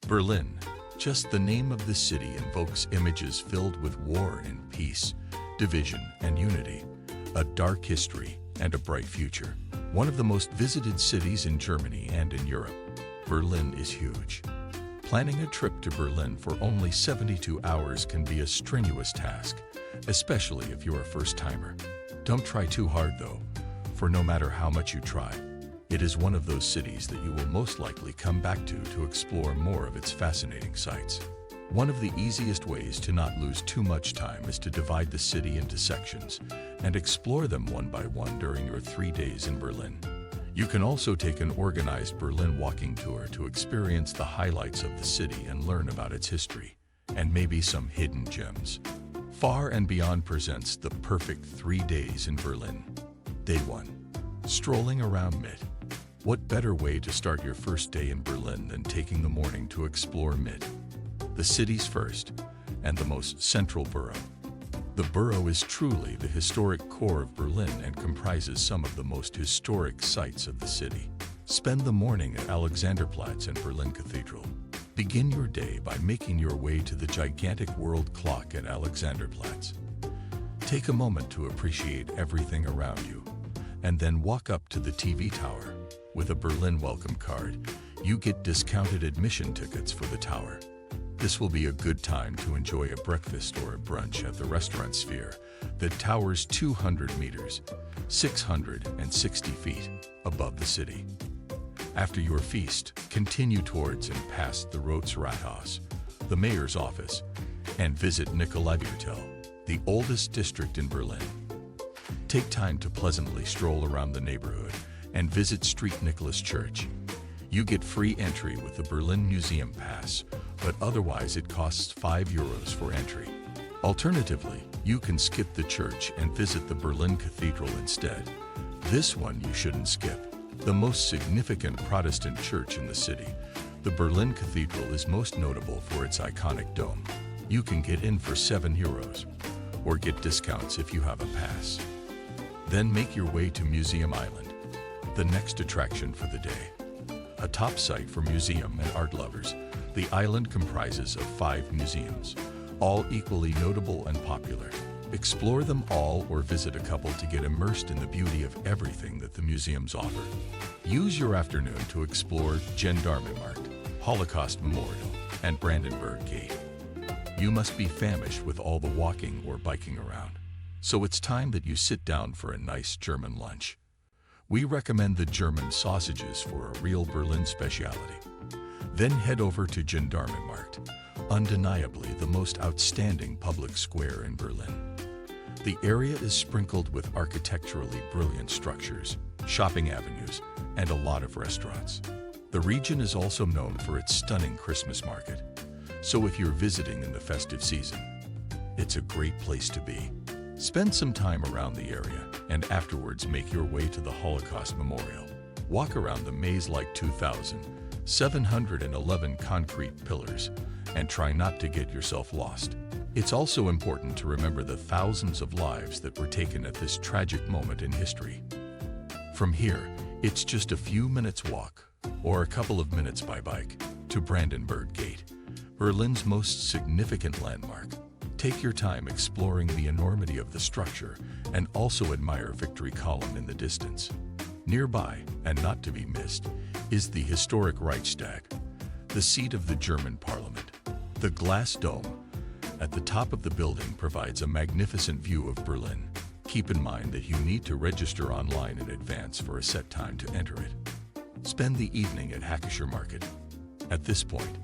Berlin. Just the name of the city invokes images filled with war and peace, division and unity, a dark history and a bright future. One of the most visited cities in Germany and in Europe, Berlin is huge. Planning a trip to Berlin for only 72 hours can be a strenuous task, especially if you're a first-timer. Don't try too hard though, for no matter how much you try, it is one of those cities that you will most likely come back to explore more of its fascinating sights. One of the easiest ways to not lose too much time is to divide the city into sections and explore them one by one during your 3 days in Berlin. You can also take an organized Berlin walking tour to experience the highlights of the city and learn about its history, and maybe some hidden gems. Far and Beyond presents the perfect 3 days in Berlin. Day 1. Strolling Around Mid. What better way to start your first day in Berlin than taking the morning to explore Mid, the city's first and the most central borough. The borough is truly the historic core of Berlin and comprises some of the most historic sites of the city. Spend the morning at Alexanderplatz and Berlin Cathedral. Begin your day by making your way to the gigantic world clock at Alexanderplatz. Take a moment to appreciate everything around you, and then walk up to the TV tower. With a Berlin welcome card, you get discounted admission tickets for the tower. This will be a good time to enjoy a breakfast or a brunch at the restaurant Sphere that towers 200 meters, 660 feet, above the city. After your feast, continue towards and past the Rotes-Rathaus, the mayor's office, and visit Nikolaiviertel, the oldest district in Berlin. Take time to pleasantly stroll around the neighborhood and visit St. Nicholas Church. You get free entry with the Berlin Museum Pass, but otherwise it costs €5 for entry. Alternatively, you can skip the church and visit the Berlin Cathedral instead. This one you shouldn't skip. The most significant Protestant church in the city, the Berlin Cathedral is most notable for its iconic dome. You can get in for €7, or get discounts if you have a pass. Then make your way to Museum Island, the next attraction for the day. A top site for museum and art lovers, the island comprises of 5 museums, all equally notable and popular. Explore them all or visit a couple to get immersed in the beauty of everything that the museums offer. Use your afternoon to explore Gendarmenmarkt, Holocaust Memorial, and Brandenburg Gate. You must be famished with all the walking or biking around, so it's time that you sit down for a nice German lunch. We recommend the German sausages for a real Berlin specialty. Then head over to Gendarmenmarkt, undeniably the most outstanding public square in Berlin. The area is sprinkled with architecturally brilliant structures, shopping avenues, and a lot of restaurants. The region is also known for its stunning Christmas market, so if you're visiting in the festive season, it's a great place to be. Spend some time around the area and afterwards make your way to the Holocaust Memorial. Walk around the maze-like 2,711 concrete pillars and try not to get yourself lost. It's also important to remember the thousands of lives that were taken at this tragic moment in history. From here, it's just a few minutes walk, or a couple of minutes by bike, to Brandenburg Gate, Berlin's most significant landmark. Take your time exploring the enormity of the structure and also admire Victory Column in the distance. Nearby, and not to be missed, is the historic Reichstag, the seat of the German parliament. The glass dome at the top of the building provides a magnificent view of Berlin. Keep in mind that you need to register online in advance for a set time to enter it. Spend the evening at Hackischer Market. At this point,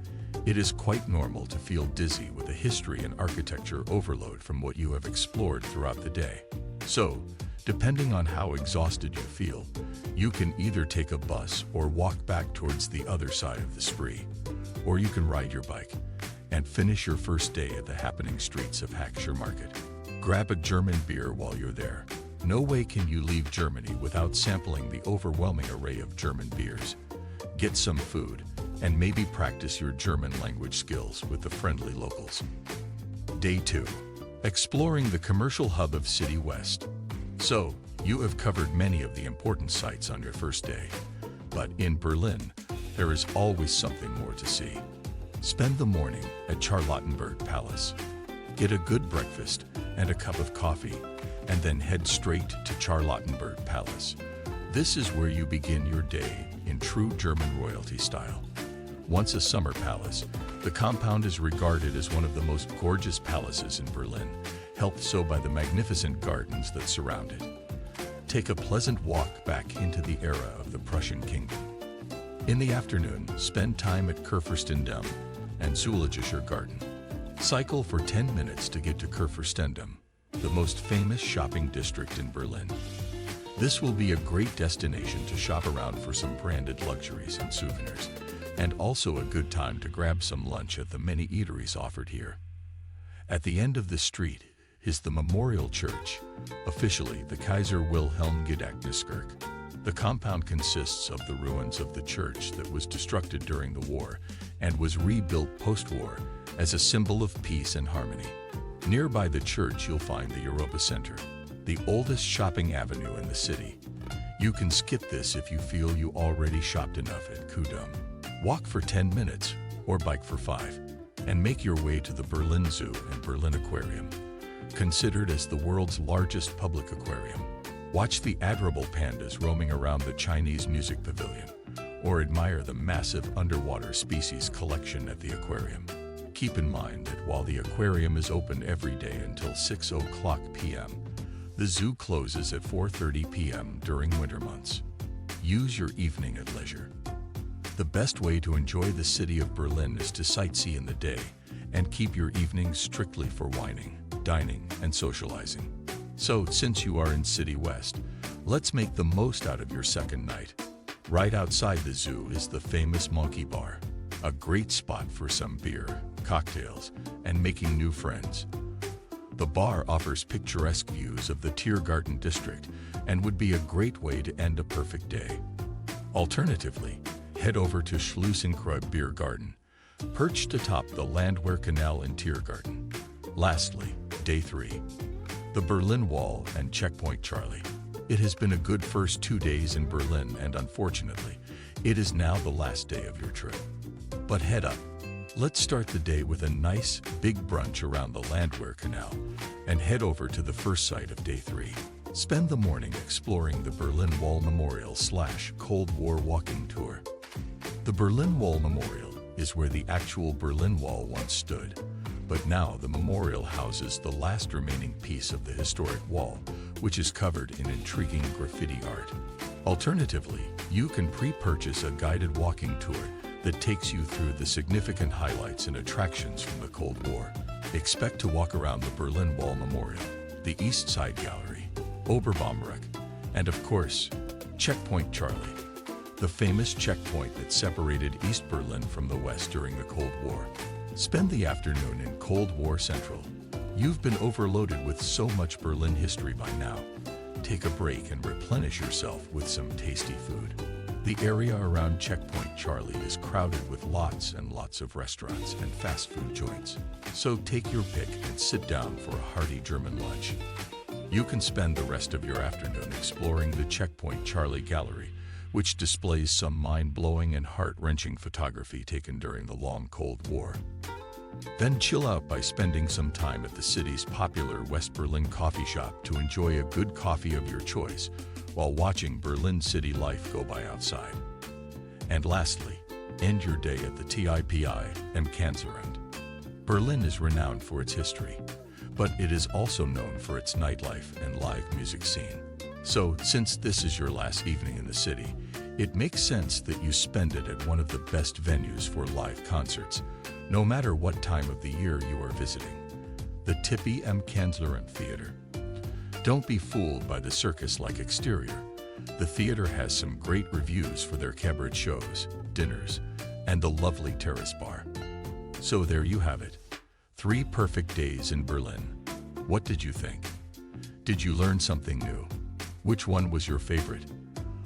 it is quite normal to feel dizzy with a history and architecture overload from what you have explored throughout the day. So, depending on how exhausted you feel, you can either take a bus or walk back towards the other side of the spree, or you can ride your bike and finish your first day at the happening streets of Hackischer Market. Grab a German beer while you're there. No way can you leave Germany without sampling the overwhelming array of German beers. Get some food, and maybe practice your German language skills with the friendly locals. Day 2. Exploring the commercial hub of City West. So, you have covered many of the important sites on your first day, but in Berlin, there is always something more to see. Spend the morning at Charlottenburg Palace. Get a good breakfast and a cup of coffee, and then head straight to Charlottenburg Palace. This is where you begin your day in true German royalty style. Once a summer palace, the compound is regarded as one of the most gorgeous palaces in Berlin, helped so by the magnificent gardens that surround it. Take a pleasant walk back into the era of the Prussian kingdom. In the afternoon, spend time at Kurfürstendamm and Zoologischer Garten. Cycle for 10 minutes to get to Kurfürstendamm, the most famous shopping district in Berlin. This will be a great destination to shop around for some branded luxuries and souvenirs, and also a good time to grab some lunch at the many eateries offered here. At the end of the street is the Memorial Church, officially the Kaiser Wilhelm Gedächtniskirche. The compound consists of the ruins of the church that was destructed during the war and was rebuilt post-war as a symbol of peace and harmony. Nearby the church you'll find the Europa Center, the oldest shopping avenue in the city. You can skip this if you feel you already shopped enough at Kudamm. Walk for 10 minutes or bike for 5 and make your way to the Berlin Zoo and Berlin Aquarium. Considered as the world's largest public aquarium, watch the adorable pandas roaming around the Chinese Music Pavilion or admire the massive underwater species collection at the aquarium. Keep in mind that while the aquarium is open every day until 6 o'clock p.m., the zoo closes at 4:30 p.m. during winter months. Use your evening at leisure. The best way to enjoy the city of Berlin is to sightsee in the day and keep your evenings strictly for wining, dining, and socializing. So, since you are in City West, let's make the most out of your second night. Right outside the zoo is the famous Monkey Bar, a great spot for some beer, cocktails, and making new friends. The bar offers picturesque views of the Tiergarten district and would be a great way to end a perfect day. Alternatively, head over to Schlussenkreuz Beer Garden, perched atop the Landwehr Canal in Tiergarten. Lastly, Day 3. The Berlin Wall and Checkpoint Charlie. It has been a good first 2 days in Berlin, and unfortunately, it is now the last day of your trip. But head up. Let's start the day with a nice, big brunch around the Landwehr Canal and head over to the first site of Day 3. Spend the morning exploring the Berlin Wall Memorial/Cold War walking tour. The Berlin Wall Memorial is where the actual Berlin Wall once stood, but now the memorial houses the last remaining piece of the historic wall, which is covered in intriguing graffiti art. Alternatively, you can pre-purchase a guided walking tour that takes you through the significant highlights and attractions from the Cold War. Expect to walk around the Berlin Wall Memorial, the East Side Gallery, Oberbaumreck, and of course, Checkpoint Charlie, the famous checkpoint that separated East Berlin from the West during the Cold War. Spend the afternoon in Cold War Central. You've been overloaded with so much Berlin history by now. Take a break and replenish yourself with some tasty food. The area around Checkpoint Charlie is crowded with lots and lots of restaurants and fast food joints. So take your pick and sit down for a hearty German lunch. You can spend the rest of your afternoon exploring the Checkpoint Charlie Gallery, which displays some mind-blowing and heart-wrenching photography taken during the long Cold War. Then chill out by spending some time at the city's popular West Berlin coffee shop to enjoy a good coffee of your choice while watching Berlin city life go by outside. And lastly, end your day at the TIPI am Kanzleramt. Berlin is renowned for its history, but it is also known for its nightlife and live music scene. So, since this is your last evening in the city, it makes sense that you spend it at one of the best venues for live concerts, no matter what time of the year you are visiting, the TIPI am Kanzleramt Theater. Don't be fooled by the circus-like exterior. The theater has some great reviews for their cabaret shows, dinners, and the lovely terrace bar. So there you have it. 3 perfect days in Berlin. What did you think? Did you learn something new? Which one was your favorite?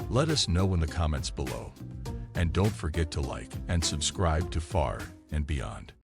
Let us know in the comments below. And don't forget to like and subscribe to Far and Beyond.